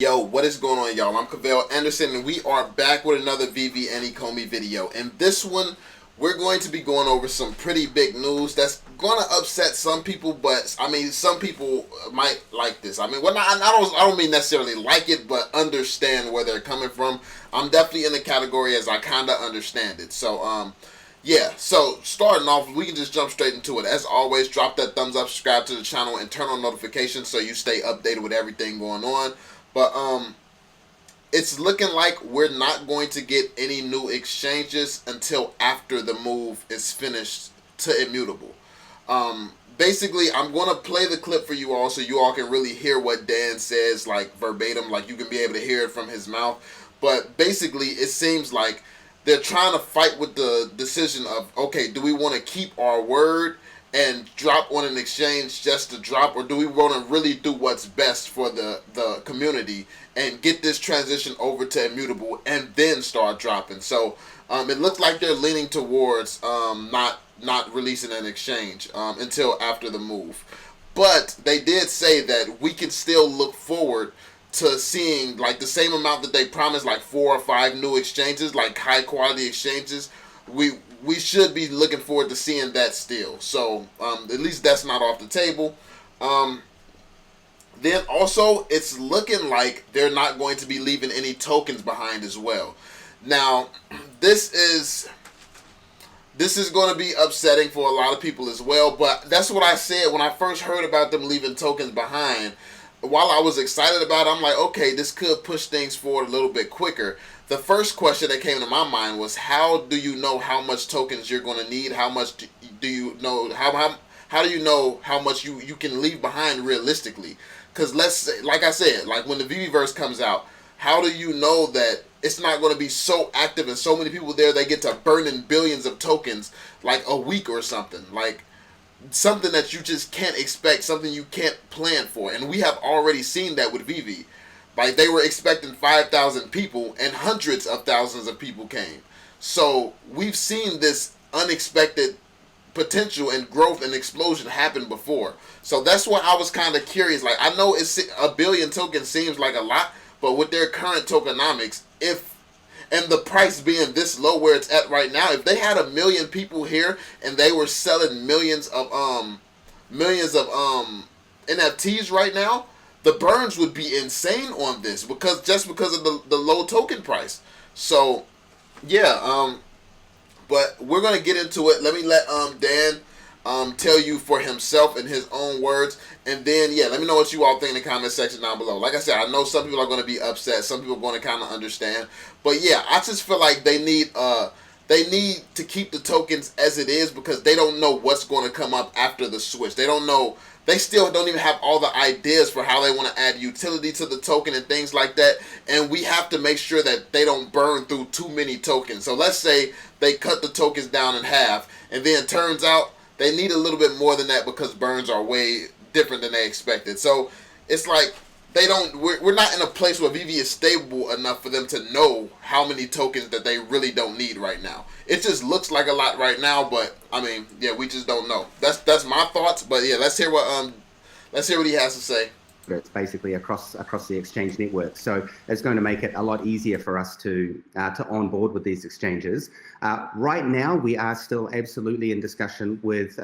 Yo, what is going on, y'all? I'm Cavell Anderson, and we are back with another Veve and Ecomi video. In this one, we're going to be going over some pretty big news that's going to upset some people, but I mean, some people might like this. I mean, I don't mean necessarily like it, but understand where they're coming from. I'm definitely in the category as I kind of understand it. So, yeah, so starting off, we can just jump straight into it. As always, drop that thumbs up, subscribe to the channel, and turn on notifications so you stay updated with everything going on. But it's looking like we're not going to get any new exchanges until after the move is finished to immutable. Basically, I'm going to play the clip for you all so you all can really hear what Dan says, like verbatim, like you can be able to hear it from his mouth. But basically, it seems like they're trying to fight with the decision of, okay, do we want to keep our word and drop on an exchange just to drop, or do we want to really do what's best for the community and get this transition over to immutable and then start dropping? So it looks like they're leaning towards not releasing an exchange until after the move. But they did say that we can still look forward to seeing like the same amount that they promised, like 4 or 5 new exchanges, like high quality exchanges. We should be looking forward to seeing that still. So at least that's not off the table. Then also, it's looking like they're not going to be leaving any tokens behind as well. Now, this is going to be upsetting for a lot of people as well, but that's what I said when I first heard about them leaving tokens behind. While I was excited about it, I'm like, okay, this could push things forward a little bit quicker. The first question that came to my mind was, how do you know how much tokens you're going to need? How much do you know how do you know how much you can leave behind realistically? Because let's say, like I said, like when the Veveverse comes out, how do you know that it's not going to be so active and so many people there they get to burn in billions of tokens like a week or something? Like something that you just can't expect, something you can't plan for. And we have already seen that with Veve. Like they were expecting 5,000 people and hundreds of thousands of people came. So we've seen this unexpected potential and growth and explosion happen before. So that's why I was kind of curious. Like I know it's a billion tokens seems like a lot, but with their current tokenomics, and the price being this low where it's at right now, if they had 1 million people here and they were selling millions of NFTs right now, the burns would be insane on this because of the low token price. So yeah, but we're gonna get into it. Let me let Dan tell you for himself in his own words, and then yeah, let me know what you all think in the comment section down below. Like I said, I know some people are going to be upset, some people are going to kind of understand, but yeah, I just feel like they need to keep the tokens as it is because they don't know what's going to come up after the switch. They don't know. They still don't even have all the ideas for how they want to add utility to the token and things like that. And we have to make sure that they don't burn through too many tokens. So let's say they cut the tokens down in half, and then it turns out they need a little bit more than that because burns are way different than they expected. So it's like we're not in a place where Veve is stable enough for them to know how many tokens that they really don't need right now. It just looks like a lot right now, but I mean, yeah, we just don't know. That's my thoughts, but yeah, let's hear what he has to say. It's basically across the exchange network, so it's going to make it a lot easier for us to onboard with these exchanges. Right now, we are still absolutely in discussion with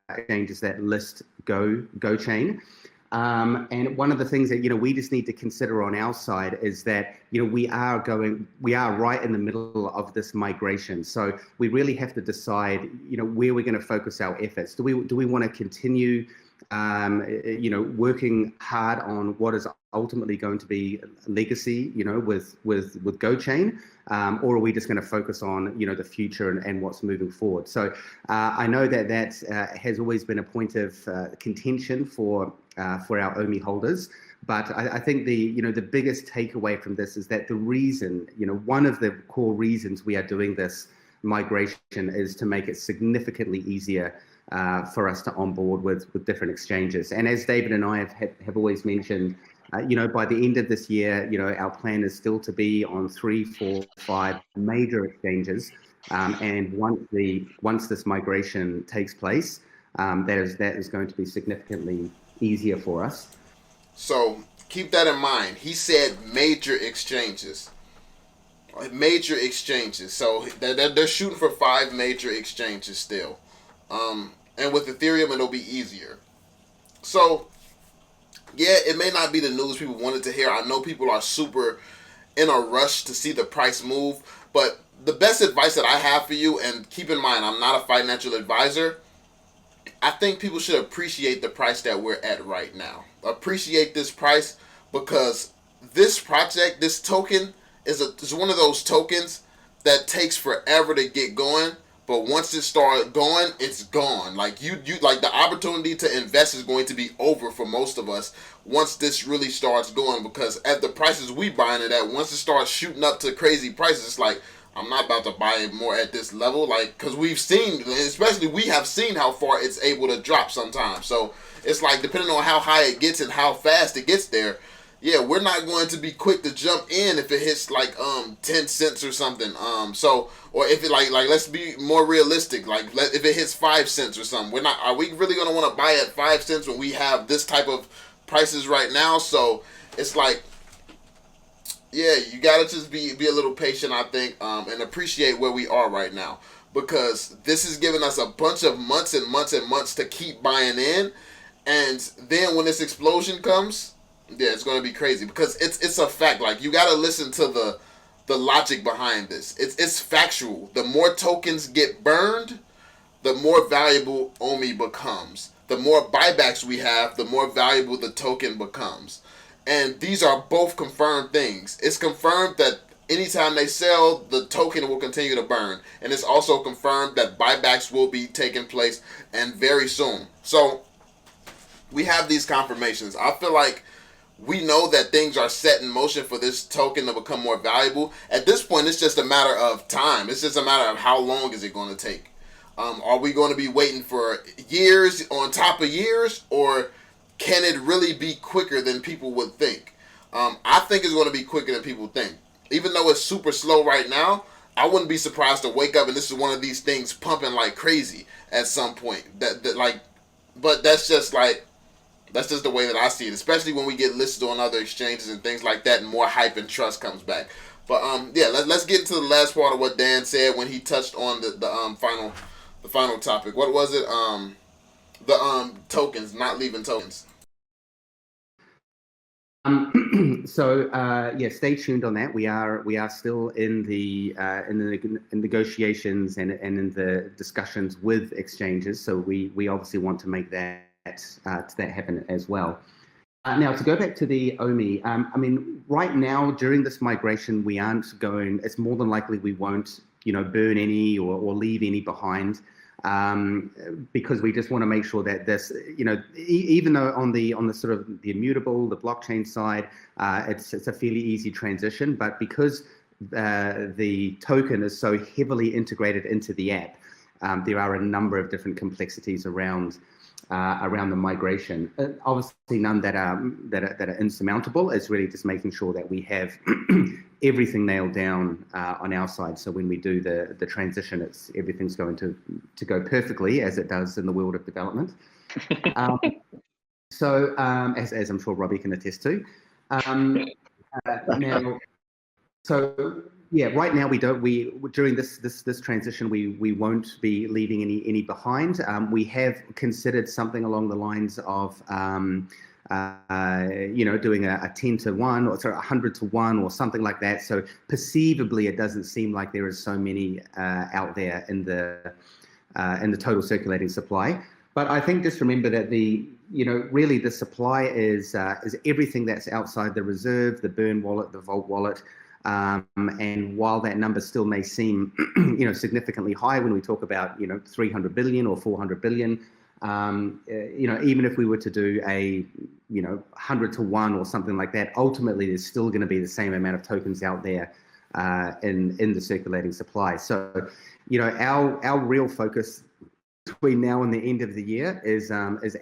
exchanges that list GoChain. And one of the things that we just need to consider on our side is that we are right in the middle of this migration. So we really have to decide where we're going to focus our efforts. Do we want to continue working hard on what is ultimately going to be legacy, with GoChain, or are we just going to focus on, the future and what's moving forward? So I know that has always been a point of contention for our OMI holders. But I think the biggest takeaway from this is that the reason, one of the core reasons we are doing this migration is to make it significantly easier for us to onboard with different exchanges. And as David and I have always mentioned, by the end of this year, our plan is still to be on 3, 4, 5 major exchanges. And once this migration takes place, that is going to be significantly easier for us. So keep that in mind. He said major exchanges. Major exchanges. So they're shooting for 5 major exchanges still. And with Ethereum, it'll be easier. So, yeah, it may not be the news people wanted to hear. I know people are super in a rush to see the price move. But the best advice that I have for you, and keep in mind, I'm not a financial advisor, I think people should appreciate the price that we're at right now. Appreciate this price, because this project, this token, is one of those tokens that takes forever to get going, but once it starts going, it's gone. Like you like the opportunity to invest is going to be over for most of us once this really starts going, because at the prices we buying it at, once it starts shooting up to crazy prices, it's like, I'm not about to buy it more at this level, like, because we've seen, especially we have seen how far it's able to drop sometimes. So it's like, depending on how high it gets and how fast it gets there, yeah, we're not going to be quick to jump in if it hits like 10 cents or something. So, or if it like let's be more realistic, like if it hits 5 cents or something, we're not. Are we really gonna want to buy at 5 cents when we have this type of prices right now? So it's like, yeah, you gotta just be a little patient, I think, and appreciate where we are right now, because this is giving us a bunch of months and months and months to keep buying in, and then when this explosion comes, yeah, it's gonna be crazy, because it's a fact. Like, you gotta listen to the logic behind this. It's factual. The more tokens get burned, the more valuable OMI becomes. The more buybacks we have, the more valuable the token becomes. And these are both confirmed things. It's confirmed that anytime they sell, the token will continue to burn. And it's also confirmed that buybacks will be taking place, and very soon. So we have these confirmations. I feel like we know that things are set in motion for this token to become more valuable. At this point, it's just a matter of time. It's just a matter of how long is it going to take. Are we going to be waiting for years on top of years, or can it really be quicker than people would think? I think it's going to be quicker than people think. Even though it's super slow right now, I wouldn't be surprised to wake up and this is one of these things pumping like crazy at some point. But that's just the way that I see it, especially when we get listed on other exchanges and things like that, and more hype and trust comes back. But yeah, let's get into the last part of what Dan said when he touched on the final topic. What was it? The tokens, not leaving tokens. Yeah, stay tuned on that. We are still in the negotiations and in the discussions with exchanges. So we obviously want to make that happen as well. Now, to go back to the OMI, I mean, right now during this migration, we aren't going. It's more than likely we won't, burn any or leave any behind, because we just want to make sure that this, even though on the sort of the immutable, the blockchain side, it's a fairly easy transition, but because the token is so heavily integrated into the app, there are a number of different complexities around the migration. Obviously, none that are insurmountable. It's really just making sure that we have everything nailed down on our side. So when we do the transition, everything's going to go perfectly, as it does in the world of development. As I'm sure Robbie can attest to. Now, so yeah, right now during this transition we won't be leaving any behind. We have considered something along the lines of doing a 10 to 1 or 100 to 1 or something like that. So perceivably, it doesn't seem like there is so many out there in the total circulating supply. But I think just remember that really the supply is everything that's outside the reserve, the burn wallet, the vault wallet. And while that number still may seem, significantly high when we talk about, 300 billion or 400 billion, even if we were to do a, 100 to 1 or something like that, ultimately there's still going to be the same amount of tokens out there in the circulating supply. So, our real focus between now and the end of the year is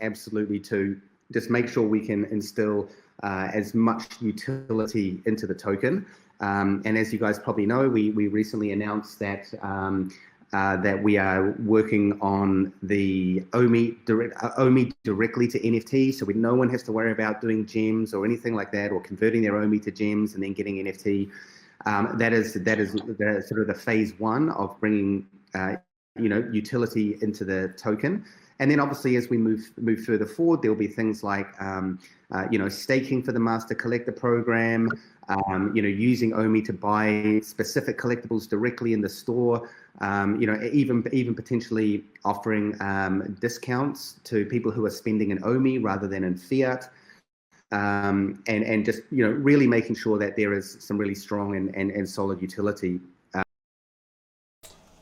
absolutely to just make sure we can instill as much utility into the token. And as you guys probably know, we recently announced that that we are working on the Omi directly to NFT, so no one has to worry about doing gems or anything like that, or converting their Omi to gems and then getting NFT. That is sort of the phase one of bringing utility into the token. And then obviously as we move further forward, there'll be things like staking for the master collector program, using Omi to buy specific collectibles directly in the store, even potentially offering discounts to people who are spending in Omi rather than in fiat. And just really making sure that there is some really strong and solid utility.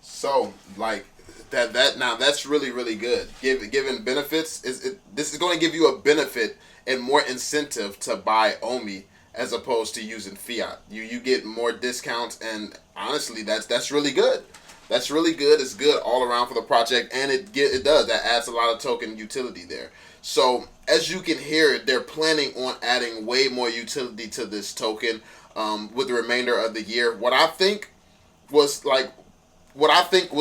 So like that now that's really, really good. Given benefits, this is going to give you a benefit and more incentive to buy Omi as opposed to using fiat. You get more discounts, and honestly, that's really good. That's really good. It's good all around for the project, and that adds a lot of token utility there. So as you can hear, they're planning on adding way more utility to this token with the remainder of the year. What I think was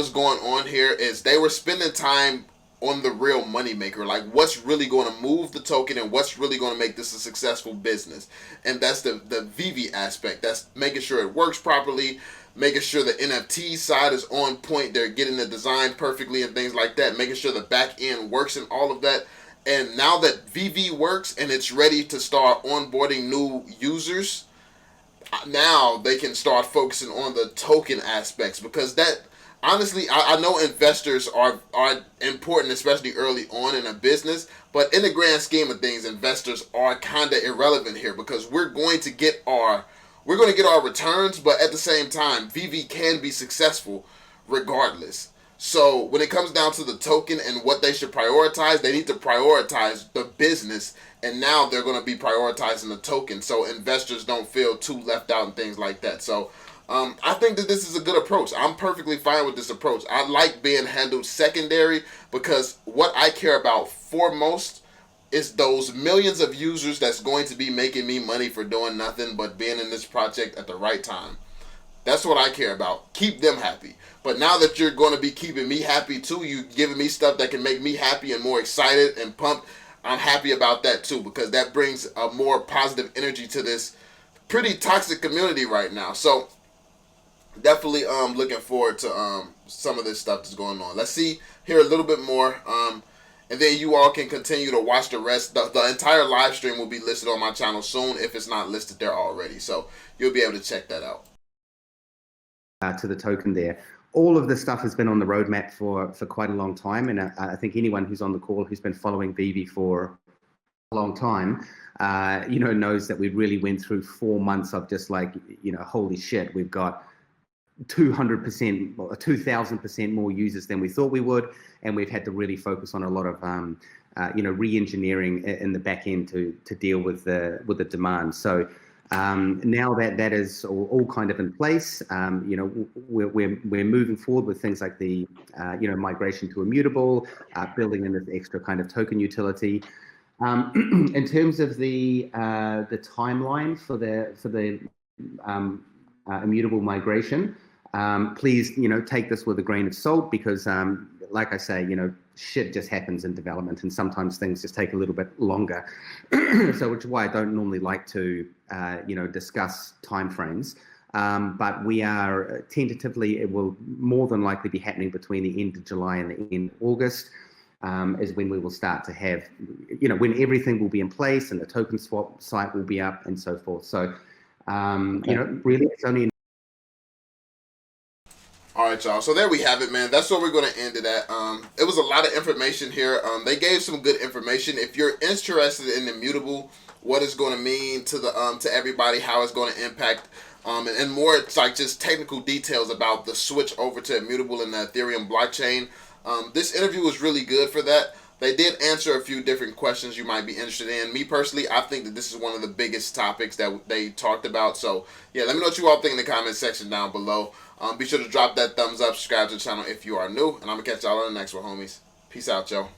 going on here is they were spending time on the real moneymaker, like what's really going to move the token and what's really going to make this a successful business. And that's the Veve aspect. That's making sure it works properly, making sure the NFT side is on point, they're getting the design perfectly and things like that, making sure the back end works and all of that. And now that Veve works and it's ready to start onboarding new users, now they can start focusing on the token aspects, because that honestly, I know investors are important, especially early on in a business, but in the grand scheme of things, investors are kind of irrelevant here, because we're going to get our returns, but at the same time, Veve can be successful regardless. So when it comes down to the token and what they should prioritize, they need to prioritize the business, and now they're going to be prioritizing the token, so investors don't feel too left out and things like that. So I think that this is a good approach. I'm perfectly fine with this approach. I like being handled secondary, because what I care about foremost is those millions of users that's going to be making me money for doing nothing but being in this project at the right time. That's what I care about. Keep them happy. But now that you're going to be keeping me happy too, you giving me stuff that can make me happy and more excited and pumped, I'm happy about that too, because that brings a more positive energy to this pretty toxic community right now. So definitely looking forward to some of this stuff that's going on. Let's hear a little bit more, and then you all can continue to watch the rest. The entire live stream will be listed on my channel soon if it's not listed there already, so you'll be able to check that out. To the token there. All of this stuff has been on the roadmap for quite a long time, and I think anyone who's on the call who's been following Veve for a long time, knows that we really went through 4 months of just like, holy shit, we've got 200% or 2,000% more users than we thought we would, and we've had to really focus on a lot of re-engineering in the back end to deal with the demand. So now that is all kind of in place, we're moving forward with things like the migration to immutable, building in this extra kind of token utility. In terms of the timeline for the immutable migration, please take this with a grain of salt, because like I say, shit just happens in development, and sometimes things just take a little bit longer. So which is why I don't normally like to discuss timeframes, but we are tentatively, it will more than likely be happening between the end of July and the end of August, is when we will start to have, when everything will be in place and the token swap site will be up and so forth. So really it's only. All right, y'all. So there we have it, man. That's what we're going to end it at. It was a lot of information here. They gave some good information. If you're interested in immutable, what it's going to mean to the to everybody, how it's going to impact, and more, it's like just technical details about the switch over to immutable in the Ethereum blockchain. This interview was really good for that. They did answer a few different questions you might be interested in. Me personally, I think that this is one of the biggest topics that they talked about. So yeah, let me know what you all think in the comment section down below. Be sure to drop that thumbs up, subscribe to the channel if you are new, and I'm going to catch y'all on the next one, homies. Peace out, y'all.